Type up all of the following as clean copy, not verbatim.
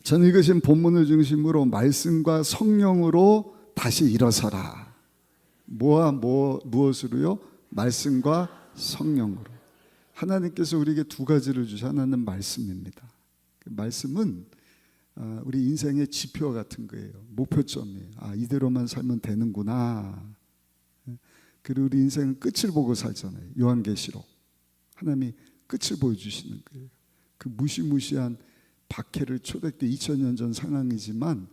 저는 이것은 본문을 중심으로 말씀과 성령으로 다시 일어서라. 무엇으로요? 말씀과 성령으로. 하나님께서 우리에게 두 가지를 주셔. 하나는 말씀입니다. 그 말씀은 우리 인생의 지표와 같은 거예요. 목표점이에요. 이대로만 살면 되는구나. 그리고 우리 인생은 끝을 보고 살잖아요. 요한계시록 하나님이 끝을 보여주시는 거예요. 그 무시무시한 박해를 초대때 2000년 전 상황이지만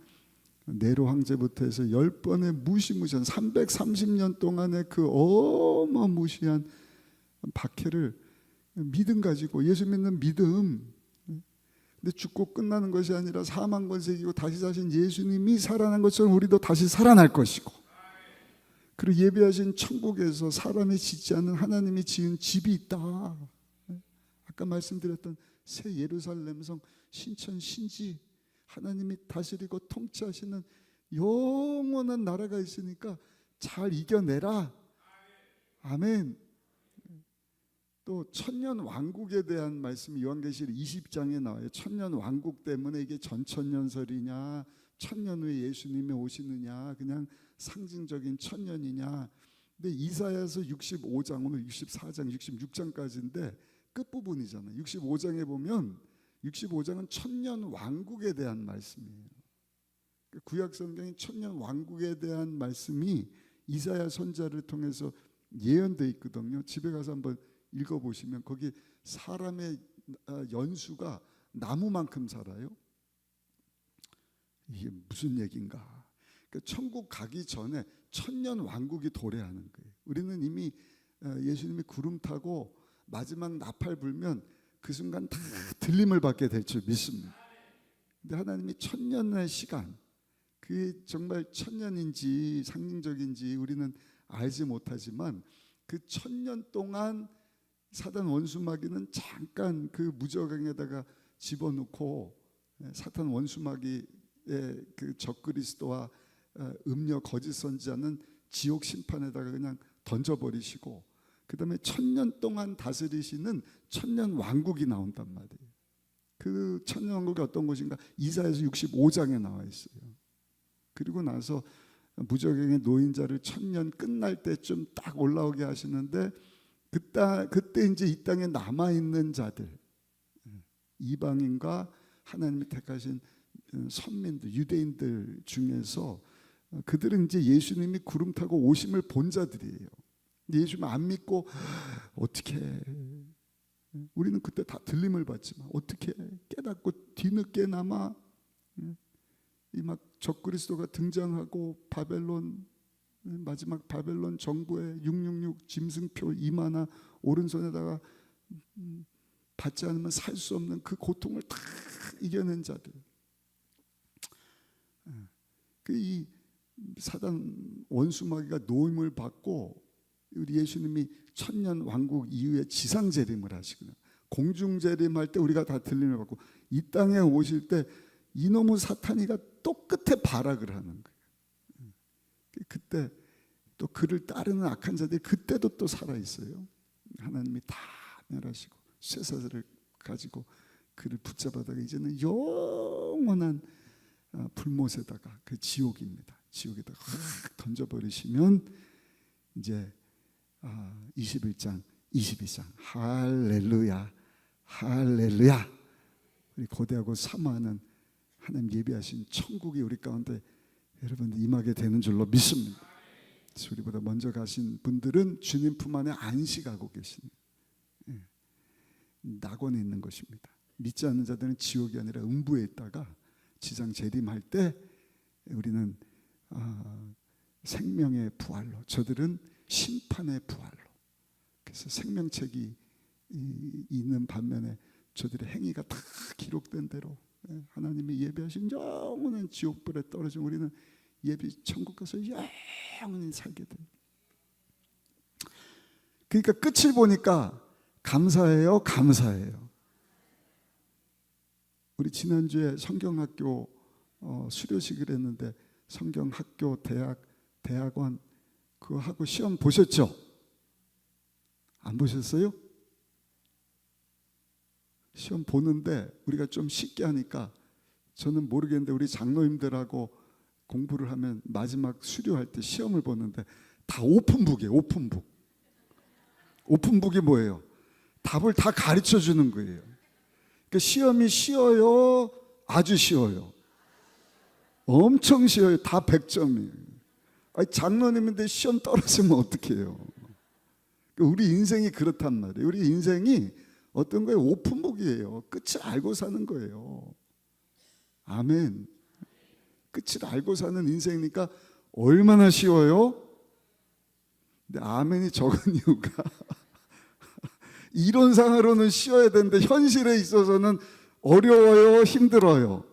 네로 황제부터 해서 10번의 무시무시한 330년 동안의 그 어마무시한 박해를 믿음 가지고, 예수 믿는 믿음. 근데 죽고 끝나는 것이 아니라 사망 권세 이기고 다시 사신 예수님이 살아난 것처럼 우리도 다시 살아날 것이고, 그리고 예비하신 천국에서 사람이 짓지 않은 하나님이 지은 집이 있다. 아까 말씀드렸던 새 예루살렘 성, 신천 신지, 하나님이 다스리고 통치하시는 영원한 나라가 있으니까 잘 이겨내라. 아멘. 또 천년 왕국에 대한 말씀이 요한계시록 20장에 나와요. 천년 왕국 때문에 이게 전천년설이냐, 천년 후에 예수님이 오시느냐, 그냥 상징적인 천년이냐. 근데 이사야서 65장, 오늘 64장, 66장까지인데 끝부분이잖아요. 65장에 보면 65장은 천년 왕국에 대한 말씀이에요. 구약 성경이 천년 왕국에 대한 말씀이 이사야 선지자를 통해서 예언되어 있거든요. 집에 가서 한번 읽어보시면 거기 사람의 연수가 나무만큼 살아요. 이게 무슨 얘기인가? 그러니까 천국 가기 전에 천년 왕국이 도래하는 거예요. 우리는 이미 예수님이 구름 타고 마지막 나팔 불면 그 순간 다 들림을 받게 될 줄 믿습니다. 근데 하나님이 천년의 시간, 그게 정말 천년인지 상징적인지 우리는 알지 못하지만 그 천년 동안 사단 원수마귀는 잠깐 그 무저강에다가 집어넣고, 사탄 원수마귀의 그 적그리스도와 음녀 거짓 선지자는 지옥 심판에다가 그냥 던져버리시고, 그 다음에 천년 동안 다스리시는 천년 왕국이 나온단 말이에요. 그 천년 왕국이 어떤 것인가? 이사야서 65장에 나와 있어요. 그리고 나서 무저갱의 노인자를 천년 끝날 때쯤 딱 올라오게 하시는데, 그때 이제 이 땅에 남아있는 자들, 이방인과 하나님이 택하신 선민들, 유대인들 중에서 그들은 이제 예수님이 구름 타고 오심을 본 자들이에요. 예수님 안 믿고 어떻게, 우리는 그때 다 들림을 받지만 어떻게 깨닫고 뒤늦게나마 이 막 적그리스도가 등장하고 바벨론, 마지막 바벨론 정부의 666 짐승표 이마나 오른손에다가 받지 않으면 살 수 없는 그 고통을 다 이겨낸 자들. 이 사단 원수마귀가 노임을 받고 우리 예수님이 천년 왕국 이후에 지상 재림을 하시거든요. 공중 재림할 때 우리가 다 들림을 받고, 이 땅에 오실 때 이놈의 사탄이가 또 끝에 발악을 하는 거예요. 그때 또 그를 따르는 악한 자들이 그때도 또 살아 있어요. 하나님이 다 멸하시고 쇠사슬을 가지고 그를 붙잡아다가 이제는 영원한 불못에다가, 그 지옥입니다. 지옥에다가 확 던져버리시면 이제 21장, 22장, 할렐루야, 할렐루야. 우리 고대하고 사모하는 하나님 예비하신 천국이 우리 가운데 여러분 임하게 되는 줄로 믿습니다. 우리보다 먼저 가신 분들은 주님 품 안에 안식하고 계시는, 낙원에 있는 것입니다. 믿지 않는 자들은 지옥이 아니라 음부에 있다가 지상 재림할 때 우리는 생명의 부활로, 저들은 심판의 부활로. 그래서 생명책이 있는 반면에 저들의 행위가 다 기록된 대로 하나님이 예비하신 영원한 지옥불에 떨어진 우리는 예비 천국 가서 영원히 살게 됩니다. 그러니까 끝을 보니까 감사해요, 감사해요. 우리 지난주에 성경학교 수료식을 했는데 성경학교 대학원 그거 하고 시험 보셨죠? 안 보셨어요? 시험 보는데 우리가 좀 쉽게 하니까 저는 모르겠는데 우리 장로님들하고 공부를 하면 마지막 수료할 때 시험을 보는데 다 오픈북이에요. 오픈북. 오픈북이 뭐예요? 답을 다 가르쳐 주는 거예요. 그러니까 시험이 쉬워요? 아주 쉬워요? 엄청 쉬워요. 다 100점이에요. 아니, 장로님인데 시험 떨어지면 어떡해요? 우리 인생이 그렇단 말이에요. 우리 인생이 어떤 거예요? 오픈북이에요. 끝을 알고 사는 거예요. 아멘. 끝을 알고 사는 인생이니까 얼마나 쉬워요? 근데 아멘이 적은 이유가 이론상으로는 쉬워야 되는데 현실에 있어서는 어려워요? 힘들어요?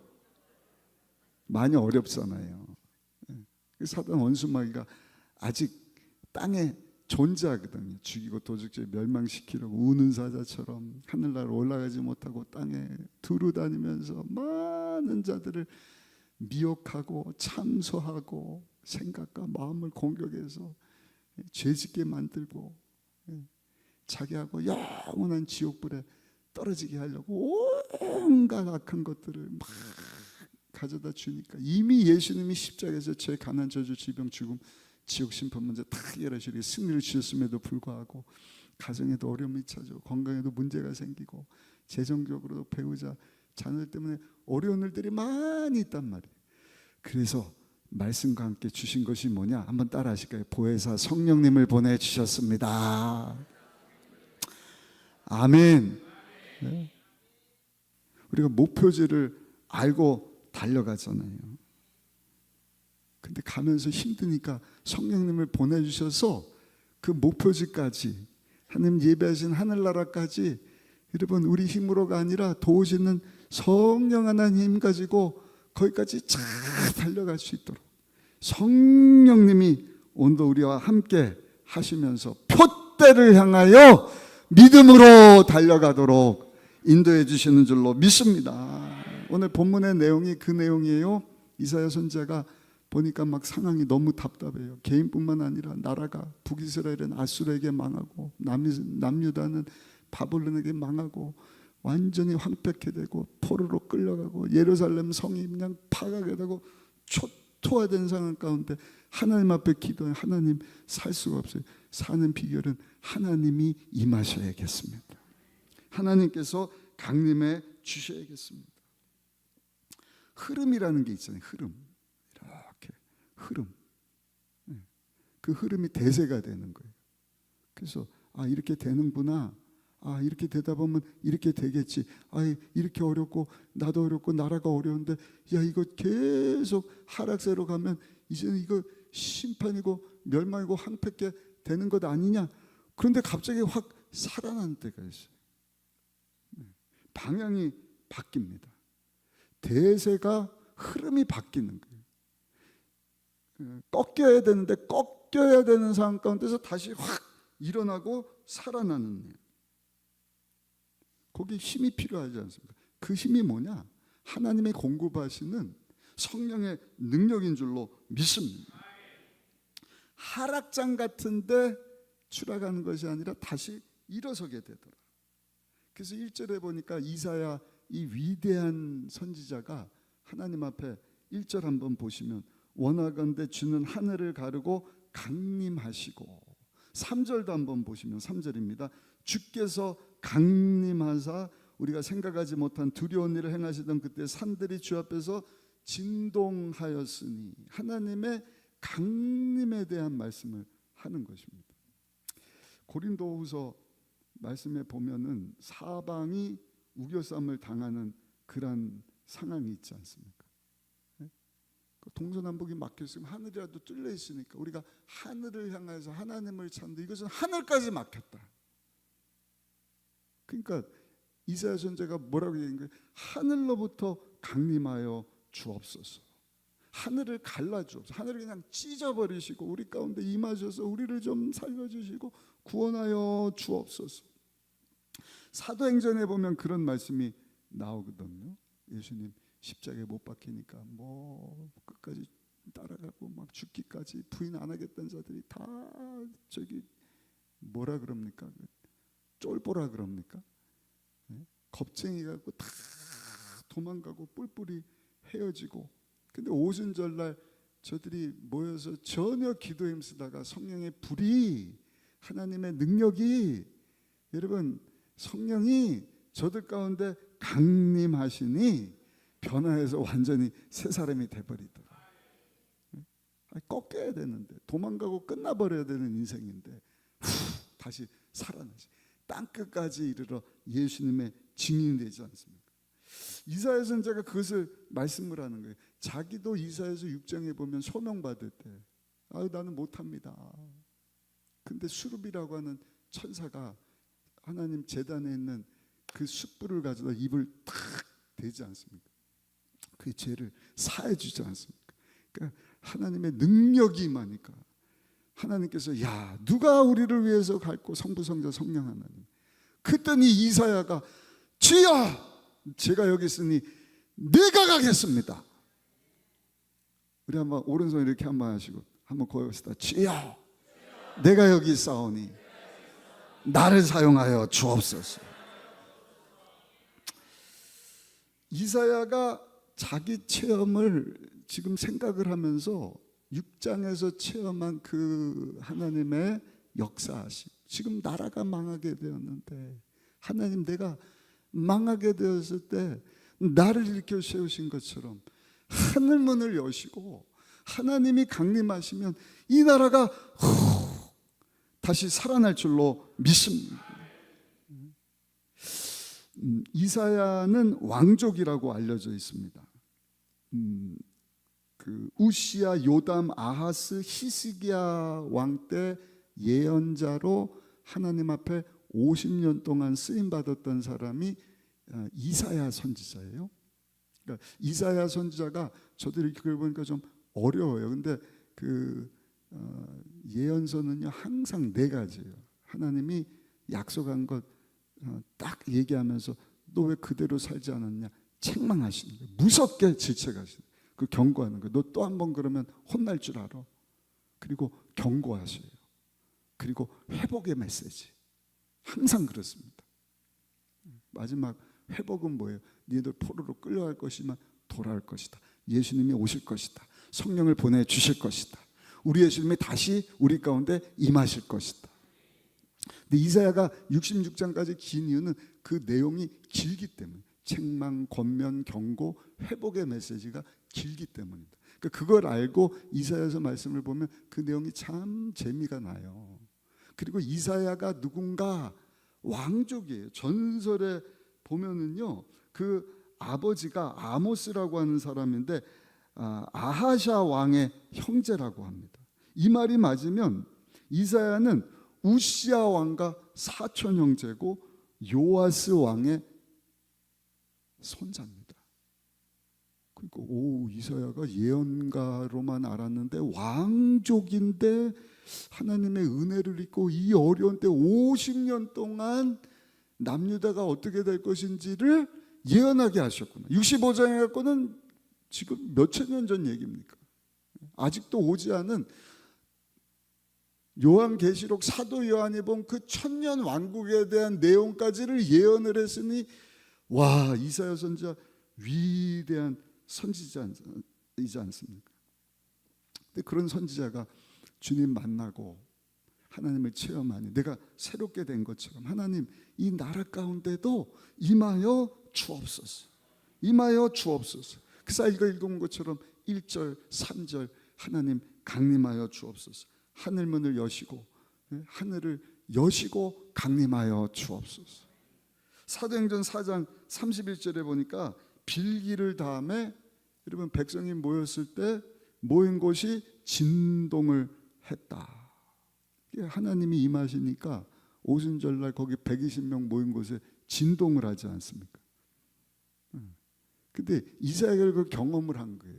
많이 어렵잖아요. 사단 원수마귀가 아직 땅에 존재하거든요. 죽이고 도적질 멸망시키려고 우는 사자처럼 하늘나라 올라가지 못하고 땅에 두루 다니면서 많은 자들을 미혹하고 참소하고 생각과 마음을 공격해서 죄짓게 만들고 자기하고 영원한 지옥불에 떨어지게 하려고 온갖 악한 것들을 막 가져다 주니까 이미 예수님이 십자가에서 죄, 가난, 저주, 질병, 죽음, 지옥 심판 문제 다 해결하시고 승리를 주셨음에도 불구하고 가정에도 어려움이 찾아오고 건강에도 문제가 생기고 재정적으로도 배우자, 자녀들 때문에 어려운 일들이 많이 있단 말이에요. 그래서 말씀과 함께 주신 것이 뭐냐? 한번 따라 하실까요? 보혜사 성령님을 보내주셨습니다. 아멘. 네. 우리가 목표지를 알고 달려가잖아요. 근데 가면서 힘드니까 성령님을 보내주셔서 그 목표지까지 하나님 예배하신 하늘나라까지 여러분 우리 힘으로가 아니라 도우시는 성령 하나님 가지고 거기까지 잘 달려갈 수 있도록 성령님이 오늘도 우리와 함께 하시면서 표대를 향하여 믿음으로 달려가도록 인도해 주시는 줄로 믿습니다. 오늘 본문의 내용이 그 내용이에요. 이사야 선지자가 보니까 막 상황이 너무 답답해요. 개인뿐만 아니라 나라가 북이스라엘은 아수르에게 망하고 남유다는 바벨론에게 망하고 완전히 황폐케 되고 포로로 끌려가고 예루살렘 성이 그냥 파괴가 되고 초토화된 상황 가운데 하나님 앞에 기도해 하나님 살 수가 없어요. 사는 비결은 하나님이 임하셔야겠습니다. 하나님께서 강림해 주셔야겠습니다. 흐름이라는 게 있잖아요. 흐름. 이렇게 흐름. 그 흐름이 대세가 되는 거예요. 그래서 아 이렇게 되는구나. 아 이렇게 되다 보면 이렇게 되겠지. 아 이렇게 어렵고 나도 어렵고 나라가 어려운데 야 이거 계속 하락세로 가면 이제는 이거 심판이고 멸망이고 황폐게 되는 것 아니냐. 그런데 갑자기 확 살아나는 때가 있어요. 방향이 바뀝니다. 대세가 흐름이 바뀌는 거예요. 꺾여야 되는데 꺾여야 되는 상황 가운데서 다시 확 일어나고 살아나는 거예요. 거기에 힘이 필요하지 않습니까? 그 힘이 뭐냐? 하나님의 공급하시는 성령의 능력인 줄로 믿습니다. 하락장 같은데 추락하는 것이 아니라 다시 일어서게 되더라. 그래서 1절에 보니까 이사야 이 위대한 선지자가 하나님 앞에 1절 한번 보시면 원하건대 주는 하늘을 가르고 강림하시고 3절도 한번 보시면 3절입니다. 주께서 강림하사 우리가 생각하지 못한 두려운 일을 행하시던 그때 산들이 주 앞에서 진동하였으니 하나님의 강림에 대한 말씀을 하는 것입니다. 고린도후서 말씀에 보면은 사방이 우겨쌈을 당하는 그런 상황이 있지 않습니까? 동서남북이 막혀 있으면 하늘이라도 뚫려 있으니까 우리가 하늘을 향해서 하나님을 찾는데 이것은 하늘까지 막혔다. 그러니까 이사야 선지자가 뭐라고 얘기한 거예요? 하늘로부터 강림하여 주옵소서. 하늘을 갈라 주옵소서. 하늘을 그냥 찢어버리시고 우리 가운데 임하셔서 우리를 좀 살려주시고 구원하여 주옵소서. 사도행전에 보면 그런 말씀이 나오거든요. 예수님 십자가에 못 박히니까 뭐 끝까지 따라가고 막 죽기까지 부인 안 하겠다는 자들이 다 저기 뭐라 그럽니까? 쫄보라 그럽니까? 겁쟁이 갖고 다 도망가고 뿔뿔이 헤어지고, 근데 오순절날 저들이 모여서 전혀 기도에 힘쓰다가 성령의 불이, 하나님의 능력이, 여러분 성령이 저들 가운데 강림하시니 변화해서 완전히 새 사람이 돼버리더라. 꺾여야 되는데, 도망가고 끝나버려야 되는 인생인데 다시 살아나시, 땅끝까지 이르러 예수님의 증인이 되지 않습니까? 이사야 선지자가 그것을 말씀을 하는 거예요. 자기도 이사야서 6장에 보면 소명받을 때 나는 못합니다. 근데 수룹이라고 하는 천사가 하나님 제단에 있는 그 숯불을 가져다 입을 탁 대지 않습니까? 그 죄를 사해 주지 않습니까? 그러니까 하나님의 능력이 임하니까 하나님께서 야, 누가 우리를 위해서 갈고, 성부 성자 성령 하나님. 그랬더니 이사야가 주여 제가 여기 있으니 내가 가겠습니다. 우리 한번 오른손 이렇게 한번 하시고 한번 고백합시다. 주여 내가 여기 있사오니 나를 사용하여 주옵소서. 이사야가 자기 체험을 지금 생각을 하면서 6장에서 체험한 그 하나님의 역사하심, 지금 나라가 망하게 되었는데 하나님, 내가 망하게 되었을 때 나를 일으켜 세우신 것처럼 하늘 문을 여시고 하나님이 강림하시면 이 나라가 다시 살아날 줄로 믿습니다. 이사야는 왕족이라고 알려져 있습니다. 그 우시야, 요담, 아하스, 히스기야 왕 때 예언자로 하나님 앞에 50년 동안 쓰임 받았던 사람이 이사야 선지자예요. 그러니까 이사야 선지자가, 저도 이렇게 보니까 좀 어려워요. 근데 그 예언서는요 항상 4가지예요. 하나님이 약속한 것 딱 얘기하면서 너 왜 그대로 살지 않았냐 책망하시는 거예요. 무섭게 질책하시는 거예요. 그 경고하는 거예요. 너 또 한 번 그러면 혼날 줄 알아. 그리고 경고하셔요. 그리고 회복의 메시지, 항상 그렇습니다. 마지막 회복은 뭐예요? 너희들 포로로 끌려갈 것이지만 돌아올 것이다. 예수님이 오실 것이다. 성령을 보내주실 것이다. 우리 예수님이 다시 우리 가운데 임하실 것이다. 근데 이사야가 66장까지 긴 이유는 그 내용이 길기 때문에, 책망, 권면, 경고, 회복의 메시지가 길기 때문입니다. 그러니까 그걸 알고 이사야서 말씀을 보면 그 내용이 참 재미가 나요. 그리고 이사야가 누군가 왕족이에요. 전설에 보면은요, 그 아버지가 아모스라고 하는 사람인데 아하샤 왕의 형제라고 합니다. 이 말이 맞으면 이사야는 우시야 왕과 사촌 형제고 요아스 왕의 손자입니다. 그러니까 이사야가 예언가로만 알았는데 왕족인데 하나님의 은혜를 입고 이 어려운 때 50년 동안 남유다가 어떻게 될 것인지를 예언하게 하셨구나. 65장에 갖고는 지금 몇천 년 전 얘기입니까? 아직도 오지 않은 요한계시록 사도 요한이 본 그 천년 왕국에 대한 내용까지를 예언을 했으니, 와, 이사야 선지자 위대한 선지자이지 않습니까? 근데 그런 선지자가 주님 만나고 하나님을 체험하니 내가 새롭게 된 것처럼 하나님 이 나라 가운데도 임하여 주옵소서, 임하여 주옵소서. 그래서 읽은 것처럼 1절 3절 하나님 강림하여 주옵소서. 하늘문을 여시고, 하늘을 여시고 강림하여 주옵소서. 사도행전 4장 31절에 보니까 빌기를 다음에, 여러분 백성이 모였을 때 모인 곳이 진동을 했다. 하나님이 임하시니까 오순절날 거기 120명 모인 곳에 진동을 하지 않습니까? 근데 이사야가 그 경험을 한 거예요.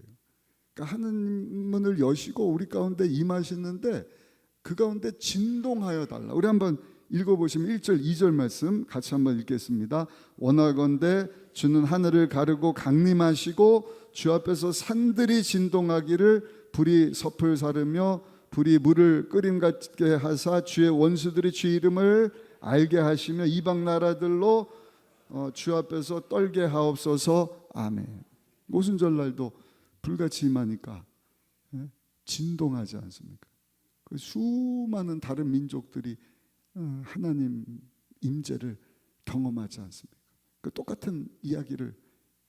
그러니까 하늘문을 여시고 우리 가운데 임하시는데 그 가운데 진동하여 달라. 우리 한번 읽어보시면 1절 2절 말씀 같이 한번 읽겠습니다. 원하건대 주는 하늘을 가르고 강림하시고 주 앞에서 산들이 진동하기를, 불이 섭을 사르며 불이 물을 끓임 같게 하사 주의 원수들이 주 이름을 알게 하시며 이방 나라들로 주 앞에서 떨게 하옵소서. 아멘. 오순절날도 불같이 임하니까 진동하지 않습니까? 그 수많은 다른 민족들이 하나님 임재를 경험하지 않습니까? 그 똑같은 이야기를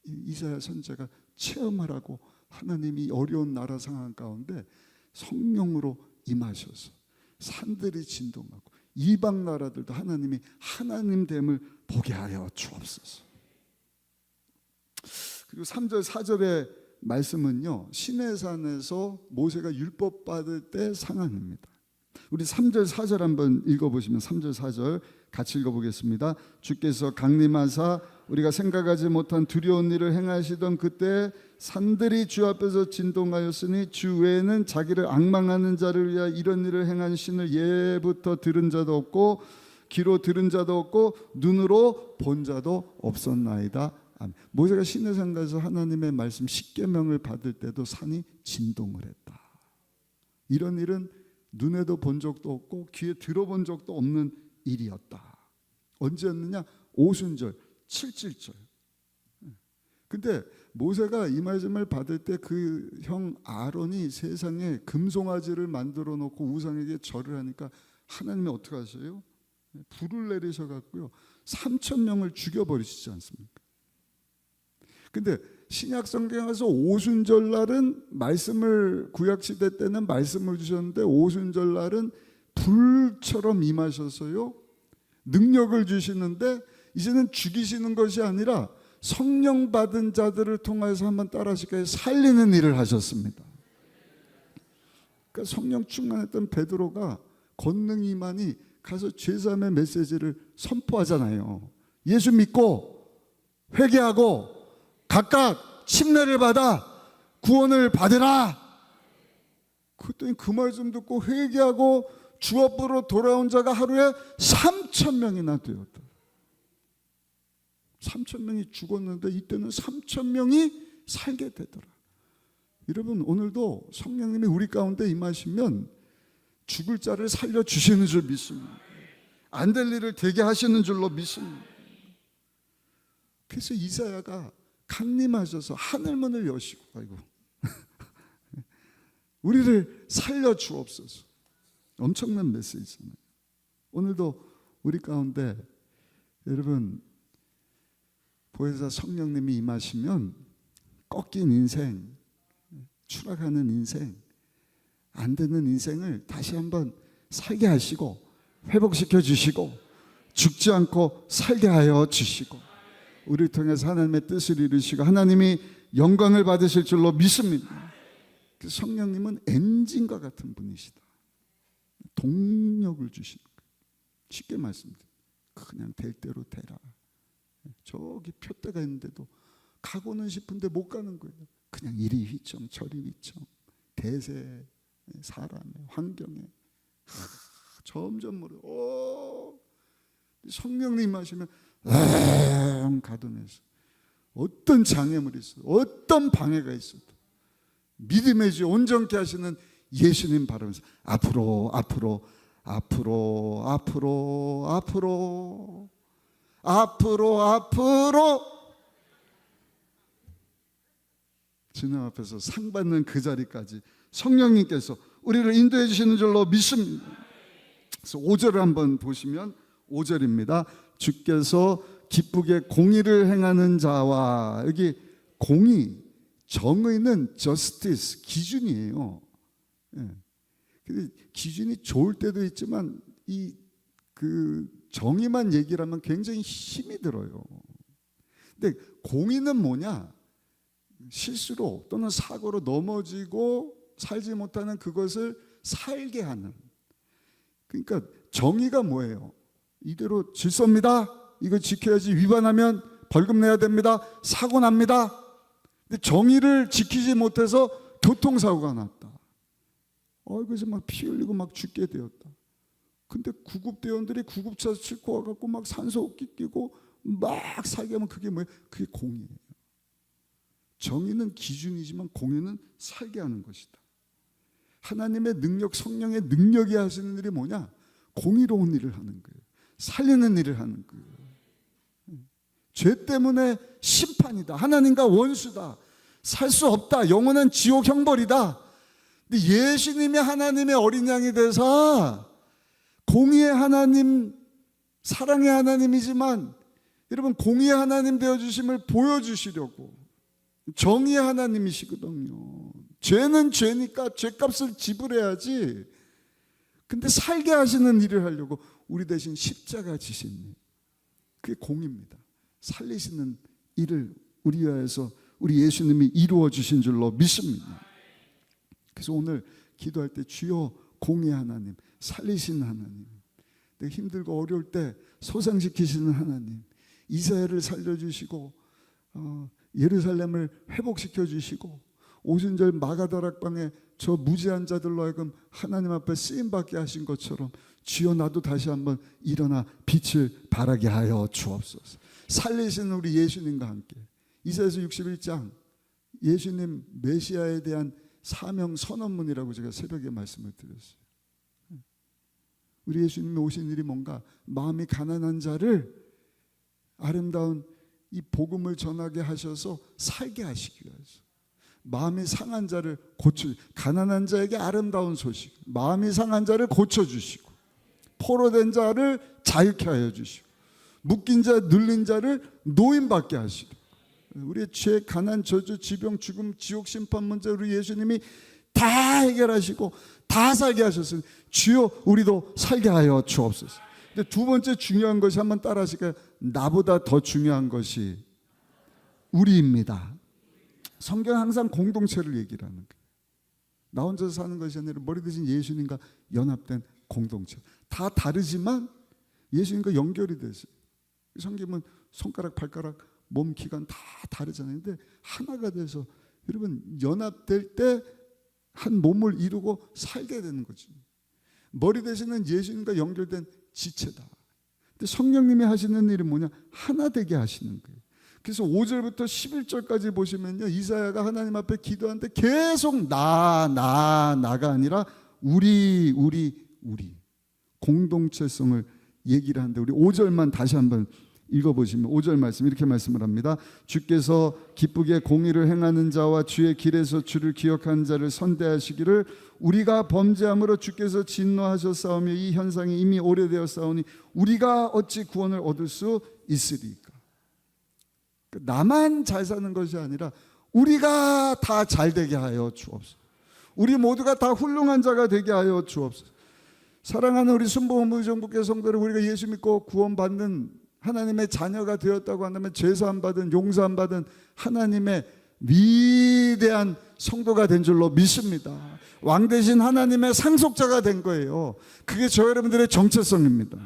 이사야 선지자가 체험하라고 하나님이 어려운 나라 상황 가운데 성령으로 임하셔서 산들이 진동하고 이방 나라들도 하나님이 하나님 됨을 보게 하여 주옵소서. 그리고 3절 4절의 말씀은요, 시내산에서 모세가 율법 받을 때 상황입니다. 우리 3절 4절 한번 읽어보시면 3절 4절 같이 읽어보겠습니다. 주께서 강림하사 우리가 생각하지 못한 두려운 일을 행하시던 그때 산들이 주 앞에서 진동하였으니 주 외에는 자기를 앙망하는 자를 위하여 이런 일을 행한 신을 예부터 들은 자도 없고 귀로 들은 자도 없고 눈으로 본 자도 없었나이다. 아멘. 모세가 시내산 가서 하나님의 말씀 십계명을 받을 때도 산이 진동을 했다. 이런 일은 눈에도 본 적도 없고 귀에 들어본 적도 없는 일이었다. 언제였느냐? 오순절 7.7절. 근데 모세가 이 말씀을 받을 때 그 형 아론이 세상에 금송아지를 만들어 놓고 우상에게 절을 하니까 하나님이 어떻게 하셔요? 불을 내리셔 갖고요 3,000명을 죽여버리시지 않습니까? 근데 신약 성경에서 오순절날은 말씀을 구약시대 때는 말씀을 주셨는데 오순절날은 불처럼 임하셔서요 능력을 주시는데 이제는 죽이시는 것이 아니라 성령 받은 자들을 통해서 한번 따라하실까요? 살리는 일을 하셨습니다. 그러니까 성령 충만했던 베드로가 권능 이만이 가서 죄사함의 메시지를 선포하잖아요. 예수 믿고 회개하고 각각 침례를 받아 구원을 받으라. 그랬더니 그 말씀 듣고 회개하고 주 앞으로 돌아온 자가 하루에 3,000명이나 되었다. 3,000명이 죽었는데 이때는 3,000명이 살게 되더라. 여러분 오늘도 성령님이 우리 가운데 임하시면 죽을 자를 살려주시는 줄 믿습니다. 안 될 일을 되게 하시는 줄로 믿습니다. 그래서 이사야가 강림하셔서 하늘문을 여시고 아이고 우리를 살려주옵소서. 엄청난 메시지잖아요. 오늘도 우리 가운데 여러분 보혜사 성령님이 임하시면 꺾인 인생, 추락하는 인생, 안 되는 인생을 다시 한번 살게 하시고 회복시켜 주시고 죽지 않고 살게 하여 주시고 우리를 통해서 하나님의 뜻을 이루시고 하나님이 영광을 받으실 줄로 믿습니다. 성령님은 엔진과 같은 분이시다. 동력을 주시는 거예요. 쉽게 말씀드려요. 그냥 될 대로 되라. 저기 표대가 있는데도 가고는 싶은데 못 가는 거예요. 그냥 이리 휘청 저리 휘청 대세 사람의 환경에 점점 모르고 성령님 하시면 가동해서 어떤 장애물이 있어도 어떤 방해가 있어도 믿음의 주 온전케 하시는 예수님 바라면서 앞으로 앞으로 앞으로 앞으로 앞으로 앞으로 앞으로 주님 앞에서 상 받는 그 자리까지 성령님께서 우리를 인도해 주시는 줄로 믿습니다. 그래서 5절을 한번 보시면 5절입니다. 주께서 기쁘게 공의를 행하는 자와 여기 공의, 정의는 justice, 기준이에요. 기준이 좋을 때도 있지만 그 정의만 얘기를 하면 굉장히 힘이 들어요. 근데 공의는 뭐냐? 실수로 또는 사고로 넘어지고 살지 못하는 그것을 살게 하는. 그러니까 정의가 뭐예요? 이대로 질서입니다. 이거 지켜야지. 위반하면 벌금 내야 됩니다. 사고 납니다. 근데 정의를 지키지 못해서 교통사고가 났다. 그래서 막 피 흘리고 막 죽게 되었다. 근데 구급대원들이 구급차 싣고 와갖고 막 산소호흡기 끼고 막 살게 하면 그게 뭐예요? 그게 공의예요. 정의는 기준이지만 공의는 살게 하는 것이다. 하나님의 능력, 성령의 능력이 하시는 일이 뭐냐? 공의로운 일을 하는 거예요. 살리는 일을 하는 거예요. 죄 때문에 심판이다. 하나님과 원수다. 살 수 없다. 영원한 지옥 형벌이다. 근데 예수님이 하나님의 어린 양이 되사 공의의 하나님, 사랑의 하나님이지만 여러분 공의의 하나님 되어주심을 보여주시려고 정의의 하나님이시거든요. 죄는 죄니까 죄값을 지불해야지. 근데 살게 하시는 일을 하려고 우리 대신 십자가 지신 일, 그게 공의입니다. 살리시는 일을 우리 위하여서 우리 예수님이 이루어 주신 줄로 믿습니다. 그래서 오늘 기도할 때 주여 공의의 하나님, 살리시는 하나님, 내가 힘들고 어려울 때 소생시키시는 하나님, 이스라엘을 살려주시고 예루살렘을 회복시켜 주시고 오순절 마가다락방에 저 무지한 자들로 하여금 하나님 앞에 쓰임받게 하신 것처럼 주여 나도 다시 한번 일어나 빛을 발하게 하여 주옵소서. 살리시는 우리 예수님과 함께 이사야서 61장 예수님 메시아에 대한 사명 선언문이라고 제가 새벽에 말씀을 드렸어요. 우리 예수님이 오신 일이 뭔가 마음이 가난한 자를 아름다운 이 복음을 전하게 하셔서 살게 하시기 위해서, 마음이 상한 자를 가난한 자에게 아름다운 소식, 마음이 상한 자를 고쳐주시고 포로된 자를 자유케 하여 주시고 묶인 자 눌린 자를 노임받게 하시고 우리의 죄, 가난, 저주, 지병, 죽음, 지옥, 심판 문제 우리 예수님이 다 해결하시고 다 살게 하셨으니 주여 우리도 살게 하여 주옵소서. 근데 두 번째 중요한 것이, 한번 따라 하실까요? 나보다 더 중요한 것이 우리입니다. 성경은 항상 공동체를 얘기를 하는 거예요. 나 혼자 사는 것이 아니라 머리 대신 예수님과 연합된 공동체. 다 다르지만 예수님과 연결이 됐어요. 성경은 손가락, 발가락, 몸, 기관 다 다르잖아요. 근데 하나가 돼서 여러분 연합될 때 한 몸을 이루고 살게 되는 거지. 머리 대신은 예수님과 연결된 지체다. 근데 성령님이 하시는 일은 뭐냐? 하나 되게 하시는 거예요. 그래서 5절부터 11절까지 보시면요, 이사야가 하나님 앞에 기도하는데 계속 나가 아니라 우리 공동체성을 얘기를 하는데, 우리 5절만 다시 한번 읽어보시면 5절 말씀 이렇게 말씀을 합니다. 주께서 기쁘게 공의를 행하는 자와 주의 길에서 주를 기억하는 자를 선대하시기를, 우리가 범죄함으로 주께서 진노하셨사오며 이 현상이 이미 오래되었사오니 우리가 어찌 구원을 얻을 수 있으리까. 나만 잘 사는 것이 아니라 우리가 다 잘 되게 하여 주옵소서. 우리 모두가 다 훌륭한 자가 되게 하여 주옵소서. 사랑하는 우리 순복음의정부교 성도들, 우리가 예수 믿고 구원받는 하나님의 자녀가 되었다고 한다면 제사함 받은, 용서함 받은 하나님의 위대한 성도가 된 줄로 믿습니다. 왕 대신 하나님의 상속자가 된 거예요. 그게 저 여러분들의 정체성입니다.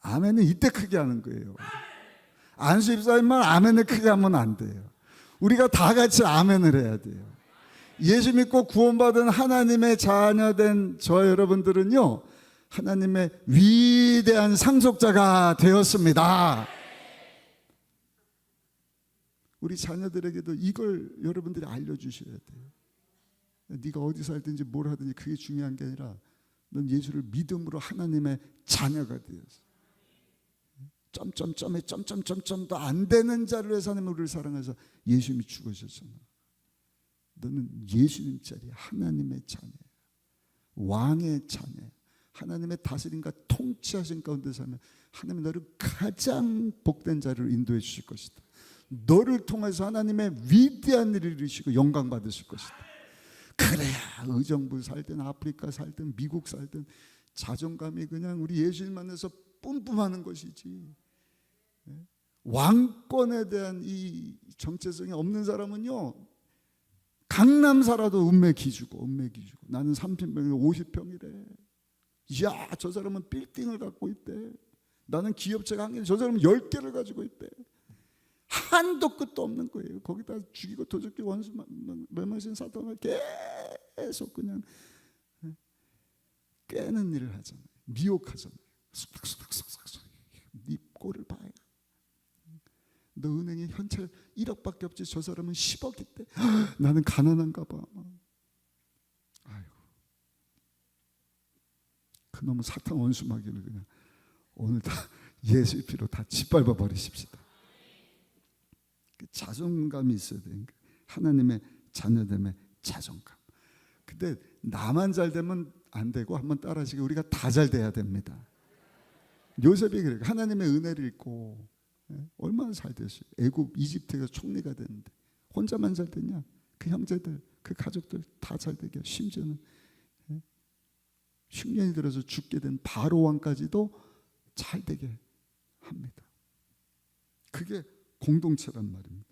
아멘은 이때 크게 하는 거예요. 안수 입사님만 아멘을 크게 하면 안 돼요. 우리가 다 같이 아멘을 해야 돼요. 예수 믿고 구원받은 하나님의 자녀된 저 여러분들은요, 하나님의 위대한 상속자가 되었습니다. 우리 자녀들에게도 이걸 여러분들이 알려주셔야 돼요. 네가 어디 살든지 뭘 하든지 그게 중요한 게 아니라 넌 예수를 믿음으로 하나님의 자녀가 되었어. 점점점에 점점점점도 안 되는 자를 위해서 하나님 우리를 사랑해서 예수님이 죽으셨잖아. 너는 예수님 자리 하나님의 자녀야. 왕의 자녀야. 하나님의 다스림과 통치하신 가운데 살면 하나님이 너를 가장 복된 자리로 인도해 주실 것이다. 너를 통해서 하나님의 위대한 일을 이루시고 영광 받으실 것이다. 그래야 의정부 살든 아프리카 살든 미국 살든 자존감이 그냥 우리 예수님 만나서 뿜뿜하는 것이지. 왕권에 대한 이 정체성이 없는 사람은요, 강남 살아도 음매 기주고 나는 30평이고 50평이래. 이야, 저 사람은 빌딩을 갖고 있대. 나는 기업체가 한 개, 저 사람은 10개를 가지고 있대. 한도 끝도 없는 거예요. 거기다 죽이고 도적기 원수 멸망신 사탄을 계속 그냥 깨는 일을 하잖아요. 미혹하잖아요. 쑥쑥쑥쑥쑥 네 꼴을 봐요. 너 은행에 현찰 1억밖에 없지, 저 사람은 10억 있대. 나는 가난한가 봐. 아이고, 그놈의 사탄 원수마귀를 그냥 오늘 다 예수의 피로 다 짓밟아 버리십시다. 자존감이 있어야 되는 거예요. 하나님의 자녀됨의 자존감. 근데 나만 잘 되면 안 되고, 한번 따라하시고, 우리가 다 잘 돼야 됩니다. 요셉이 그래요. 하나님의 은혜를 입고 얼마나 잘 됐어요. 애굽 이집트가 총리가 됐는데 혼자만 잘 됐냐? 그 형제들, 그 가족들 다 잘 되게, 심지어는 흉년이 들어서 죽게 된 바로 왕까지도 잘 되게 합니다. 그게 공동체란 말입니다.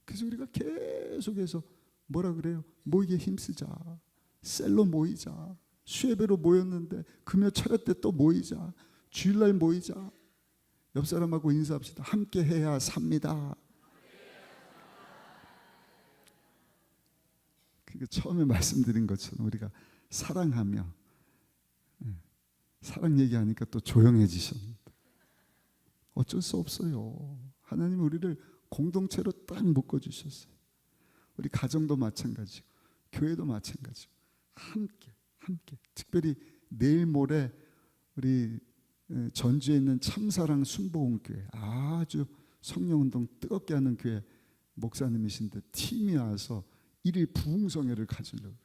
그래서 우리가 계속해서 뭐라 그래요? 모이게 힘쓰자. 셀로 모이자. 수예배로 모였는데 금요 철야 때 또 모이자. 주일날 모이자. 옆 사람하고 인사합시다. 함께 해야 삽니다. 그게 처음에 말씀드린 것처럼 우리가 사랑하며, 사랑 얘기하니까 또 조용해지셨는데 어쩔 수 없어요. 하나님이 우리를 공동체로 딱 묶어주셨어요. 우리 가정도 마찬가지고 교회도 마찬가지고 함께 특별히 내일 모레 우리 전주에 있는 참사랑 순복음교회, 아주 성령운동 뜨겁게 하는 교회 목사님이신데 팀이 와서 1일 부흥성회를 가지려고.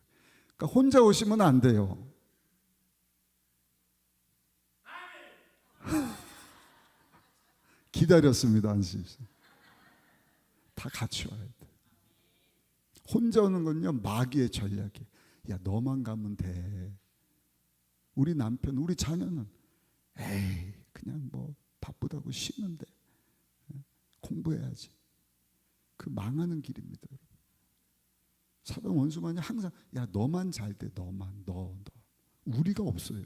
그러니까 혼자 오시면 안 돼요. 기다렸습니다. 안심하세요. 다 같이 와야 돼. 혼자 오는 건요 마귀의 전략이에요. 야, 너만 가면 돼. 우리 남편, 우리 자녀는 에이 그냥 뭐 바쁘다고 쉬는데 공부해야지. 그 망하는 길입니다. 사단 원수만이 항상 야 너만 잘 돼. 너만 너 우리가 없어요.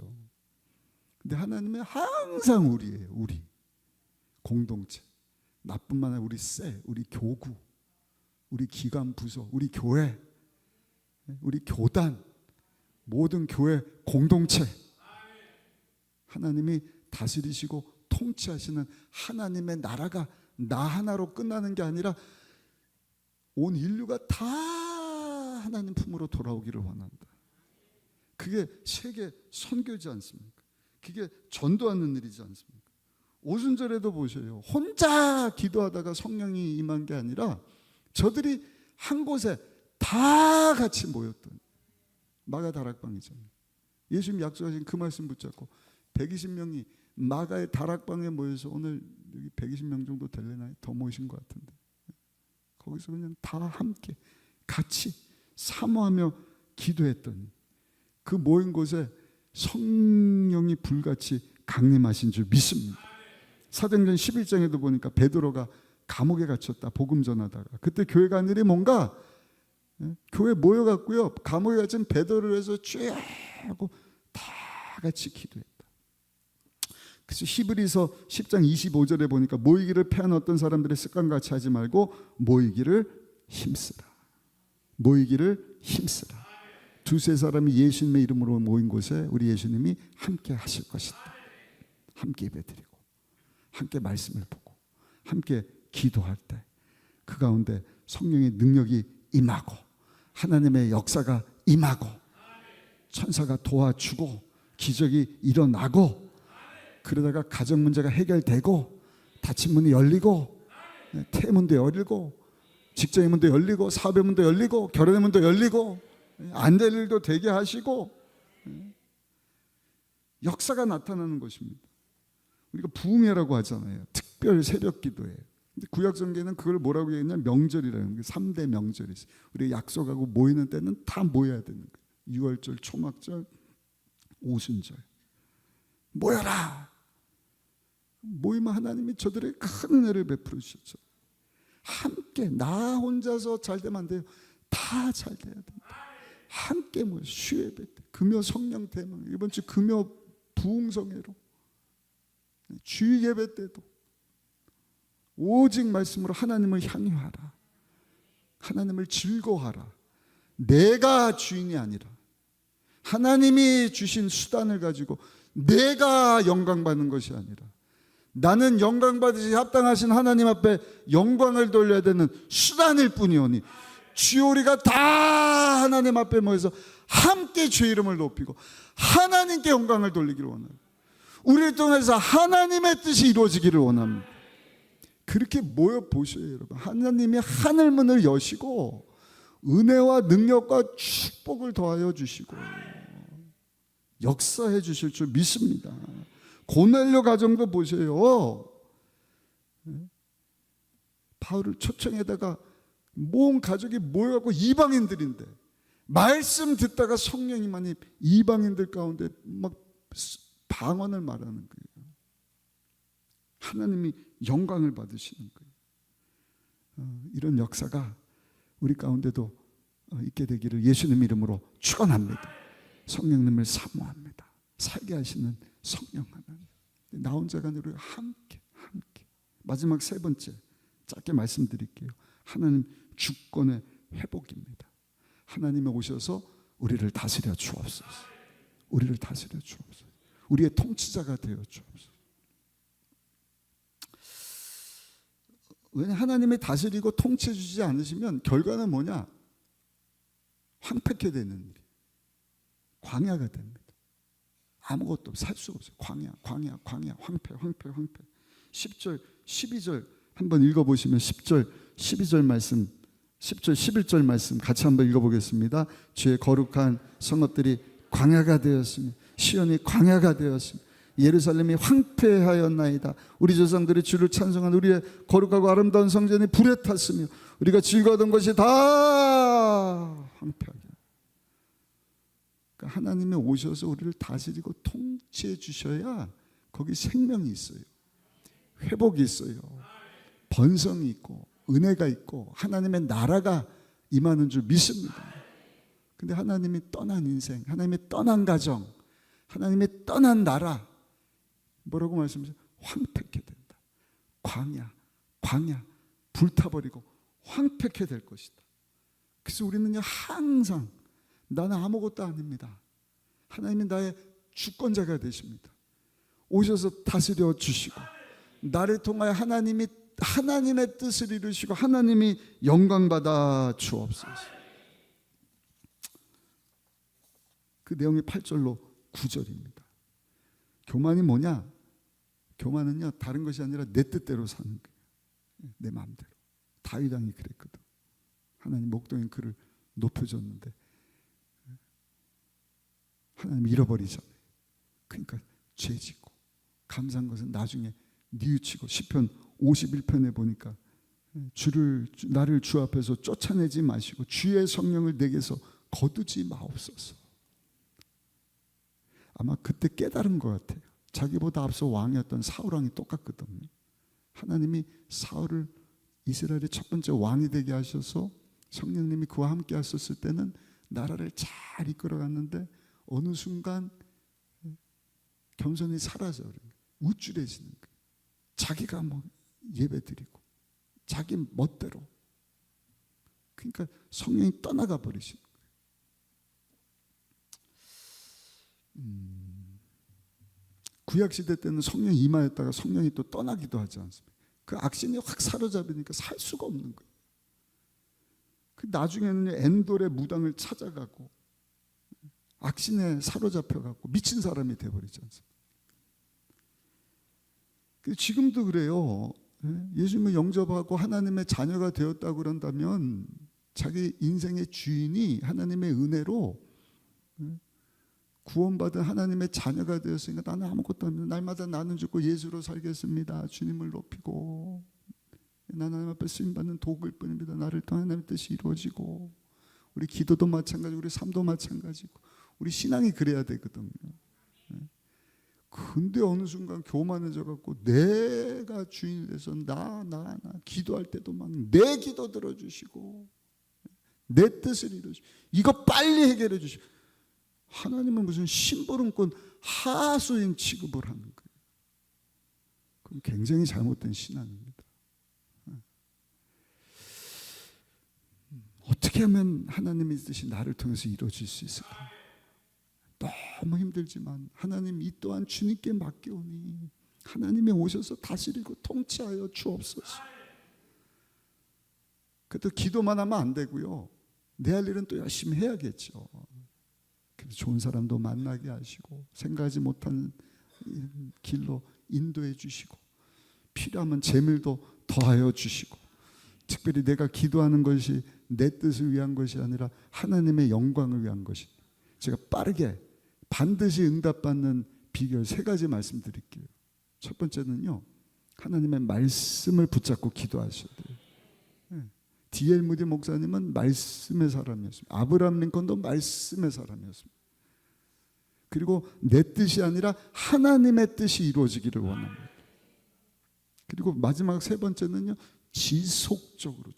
근데 하나님은 항상 우리예요. 우리 공동체. 나뿐만 아니라 우리 우리 교구, 우리 기관 부서, 우리 교회, 우리 교단, 모든 교회 공동체. 하나님이 다스리시고 통치하시는 하나님의 나라가 나 하나로 끝나는 게 아니라 온 인류가 다 하나님 품으로 돌아오기를 원한다. 그게 세계 선교지 않습니까? 그게 전도하는 일이지 않습니까? 오순절에도 보세요. 혼자 기도하다가 성령이 임한 게 아니라 저들이 한 곳에 다 같이 모였던 마가 다락방이잖아요. 예수님 약속하신 그 말씀 붙잡고 120명이 마가의 다락방에 모여서, 오늘 여기 120명 정도 되려나요? 더 모이신 것 같은데 거기서 그냥 다 함께 같이 사모하며 기도했더니 그 모인 곳에 성령이 불같이 강림하신 줄 믿습니다. 사도행전 11장에도 보니까 베드로가 감옥에 갇혔다 복음 전하다가, 그때 교회가 한 일이 뭔가 교회 모여갖고요 감옥에 갇힌 베드로를 위해서 쭉 하고 다 같이 기도했다. 그래서 히브리서 10장 25절에 보니까 모이기를 패한 어떤 사람들의 습관같이 하지 말고 모이기를 힘쓰라. 모이기를 힘쓰라. 두세 사람이 예수님의 이름으로 모인 곳에 우리 예수님이 함께 하실 것이다. 함께 예배드리고 함께 말씀을 보고 함께 기도할 때 그 가운데 성령의 능력이 임하고 하나님의 역사가 임하고 천사가 도와주고 기적이 일어나고, 그러다가 가정 문제가 해결되고 닫힌 문이 열리고 태문도 열리고 직장의 문도 열리고 사업의 문도 열리고 결혼의 문도 열리고 안 될 일도 되게 하시고 역사가 나타나는 것입니다. 우리가 부흥회라고 하잖아요. 특별 새벽 기도회예요. 근데 구약성경에는 그걸 뭐라고 얘기했냐면 명절이라는 거예요. 3대 명절이 있어요. 우리가 약속하고 모이는 때는 다 모여야 되는 거예요. 6월절, 초막절, 오순절. 모여라. 모이면 하나님이 저들에게 큰 은혜를 베풀어 주셨죠. 함께, 나 혼자서 잘 되면 안 돼요. 다 잘 돼야 된다. 함께 모여 수예배 때, 금요 성령 대망, 이번 주 금요 부흥성회로, 주일 예배 때도 오직 말씀으로 하나님을 향유하라. 하나님을 즐거워하라. 내가 주인이 아니라 하나님이 주신 수단을 가지고 내가 영광받는 것이 아니라 나는 영광받으시 합당하신 하나님 앞에 영광을 돌려야 되는 수단일 뿐이오니 주여 우리가 다 하나님 앞에 모여서 함께 주의 이름을 높이고 하나님께 영광을 돌리기를 원합니다. 우리를 통해서 하나님의 뜻이 이루어지기를 원합니다. 그렇게 모여 보셔요, 여러분. 하나님이 하늘 문을 여시고 은혜와 능력과 축복을 더하여 주시고 역사해 주실 줄 믿습니다. 고넬료 가정도 보세요. 바울을 초청에다가 모은 가족이 모여갖고 이방인들인데 말씀 듣다가 성령이 많이 이방인들 가운데 막 방언을 말하는 거예요. 하나님이 영광을 받으시는 거예요. 이런 역사가 우리 가운데도 있게 되기를 예수님 이름으로 축원합니다. 성령님을 사모합니다. 살게 하시는 성령 하나님. 나 혼자가 아니라 함께. 마지막 세 번째 짧게 말씀드릴게요. 하나님 주권의 회복입니다. 하나님이 오셔서 우리를 다스려 주옵소서. 우리를 다스려 주옵소서. 우리의 통치자가 되어 주옵소서. 왜냐, 하나님이 다스리고 통치해 주지 않으시면 결과는 뭐냐? 황폐케 되는 일, 광야가 됩니다. 아무것도 살 수가 없어요. 광야, 황폐. 10절, 12절 한번 읽어보시면 10절, 12절 말씀, 10절, 11절 말씀 같이 한번 읽어보겠습니다. 주의 거룩한 성읍들이 광야가 되었으며 시온이 광야가 되었으며 예루살렘이 황폐하였나이다. 우리 조상들이 주를 찬송한 우리의 거룩하고 아름다운 성전이 불에 탔으며 우리가 즐거워하던 것이 다 황폐하게. 그러니까 하나님이 오셔서 우리를 다스리고 통치해 주셔야 거기 생명이 있어요. 회복이 있어요. 번성이 있고 은혜가 있고 하나님의 나라가 임하는 줄 믿습니다. 근데 하나님이 떠난 인생, 하나님이 떠난 가정, 하나님이 떠난 나라, 뭐라고 말씀하세요? 황폐케 된다. 광야, 불타버리고 황폐케 될 것이다. 그래서 우리는요 항상 나는 아무것도 아닙니다. 하나님이 나의 주권자가 되십니다. 오셔서 다스려 주시고 나를 통하여 하나님의 뜻을 이루시고 하나님이 영광받아 주옵소서. 그 내용이 8절로 9절입니다. 교만이 뭐냐? 교만은요 다른 것이 아니라 내 뜻대로 사는 거예요. 내 마음대로. 다윗 왕이 그랬거든. 하나님 목동인 그를 높여줬는데 하나님 잃어버리잖아요. 그러니까 죄짓고 감사한 것은 나중에 뉘우치고 시편 51편에 보니까 나를 주 앞에서 쫓아내지 마시고 주의 성령을 내게서 거두지 마옵소서. 아마 그때 깨달은 것 같아요. 자기보다 앞서 왕이었던 사울 왕이 똑같거든요. 하나님이 사울을 이스라엘의 첫 번째 왕이 되게 하셔서 성령님이 그와 함께 하셨을 때는 나라를 잘 이끌어갔는데 어느 순간 겸손이 사라져요. 우쭐해지는 거예요. 자기가 뭐 예배드리고 자기 멋대로. 그러니까 성령이 떠나가 버리시는 거예요. 구약시대 때는 성령이 임하였다가 성령이 또 떠나기도 하지 않습니까? 그 악신이 확 사로잡으니까 살 수가 없는 거예요. 그 나중에는 엔돌의 무당을 찾아가고 악신에 사로잡혀가고 미친 사람이 되어버리지 않습니까? 지금도 그래요. 예수님을 영접하고 하나님의 자녀가 되었다고 그런다면 자기 인생의 주인이 하나님의 은혜로 구원받은 하나님의 자녀가 되었으니까 나는 아무것도 없습니다. 날마다 나는 죽고 예수로 살겠습니다. 주님을 높이고 나는 하나님 앞에 쓰임받는 도구일 뿐입니다. 나를 통해 하나님의 뜻이 이루어지고 우리 기도도 마찬가지고 우리 삶도 마찬가지고 우리 신앙이 그래야 되거든요. 근데 어느 순간 교만해져 갖고 내가 주인이 돼서 나 기도할 때도 막 내 기도 들어주시고 내 뜻을 이루시고 이거 빨리 해결해 주시고 하나님은 무슨 심부름꾼 하수인 취급을 하는 거예요. 그건 굉장히 잘못된 신앙입니다. 어떻게 하면 하나님의 뜻이 나를 통해서 이루어질 수 있을까? 너무 힘들지만 하나님 이 또한 주님께 맡겨오니 하나님이 오셔서 다스리고 통치하여 주옵소서. 그래도 기도만 하면 안 되고요. 내 할 일은 또 열심히 해야겠죠. 그래서 좋은 사람도 만나게 하시고 생각하지 못한 길로 인도해 주시고 필요하면 재물도 더하여 주시고, 특별히 내가 기도하는 것이 내 뜻을 위한 것이 아니라 하나님의 영광을 위한 것이, 제가 빠르게 반드시 응답받는 비결 3가지 말씀드릴게요. 첫 번째는요, 하나님의 말씀을 붙잡고 기도하셔야 돼요. D.L. 무디 목사님은 말씀의 사람이었습니다. 아브라함 링컨도 말씀의 사람이었습니다. 그리고 내 뜻이 아니라 하나님의 뜻이 이루어지기를 원합니다. 그리고 마지막 3번째는요, 지속적으로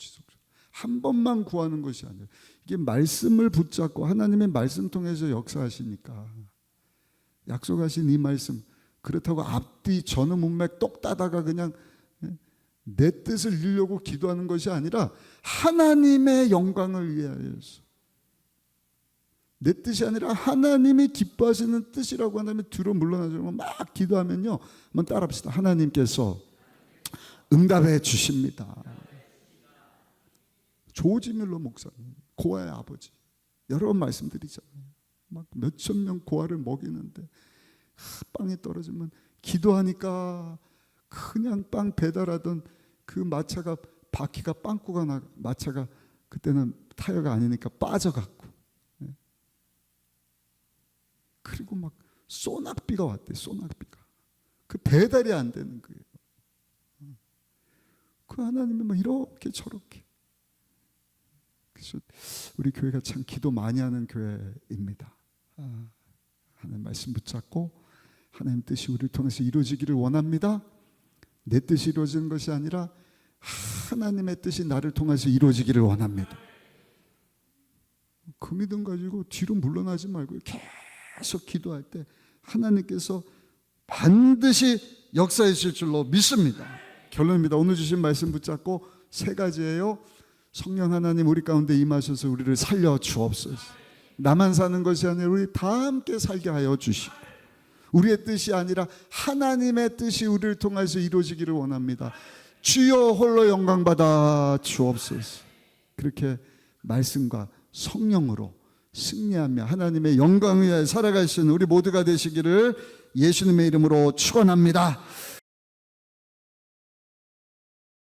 한 번만 구하는 것이 아니라 이게 말씀을 붙잡고 하나님의 말씀 통해서 역사하시니까, 약속하신 이 말씀, 그렇다고 앞뒤 전후 문맥 똑 따다가 그냥 내 뜻을 이루려고 기도하는 것이 아니라 하나님의 영광을 위하여서, 내 뜻이 아니라 하나님이 기뻐하시는 뜻이라고 한다면 뒤로 물러나서 막 기도하면요, 한번 따라합시다. 하나님께서 응답해 주십니다. 조지 밀러 목사님, 고아의 아버지, 여러 번 말씀드리잖아요. 막 몇천 명 고아를 먹이는데 빵이 떨어지면 기도하니까 그냥 빵 배달하던 그 마차가, 바퀴가 빵꾸가 나, 마차가 그때는 타이어가 아니니까 빠져갖고, 그리고 막 소낙비가 왔대. 소낙비가 그 배달이 안 되는 거예요. 그 하나님이 막 이렇게 저렇게. 그래서 우리 교회가 참 기도 많이 하는 교회입니다. 하나님 말씀 붙잡고 하나님 뜻이 우리를 통해서 이루어지기를 원합니다. 내 뜻이 이루어지는 것이 아니라 하나님의 뜻이 나를 통해서 이루어지기를 원합니다. 그 믿음 가지고 뒤로 물러나지 말고 계속 기도할 때 하나님께서 반드시 역사해 주실 줄로 믿습니다. 결론입니다. 오늘 주신 말씀 붙잡고 3가지예요. 성령 하나님 우리 가운데 임하셔서 우리를 살려 주옵소서. 나만 사는 것이 아니라 우리 다 함께 살게 하여 주시고, 우리의 뜻이 아니라 하나님의 뜻이 우리를 통해서 이루어지기를 원합니다. 주여 홀로 영광 받아 주옵소서. 그렇게 말씀과 성령으로 승리하며 하나님의 영광을 위하여 살아갈 수 있는 우리 모두가 되시기를 예수님의 이름으로 축원합니다.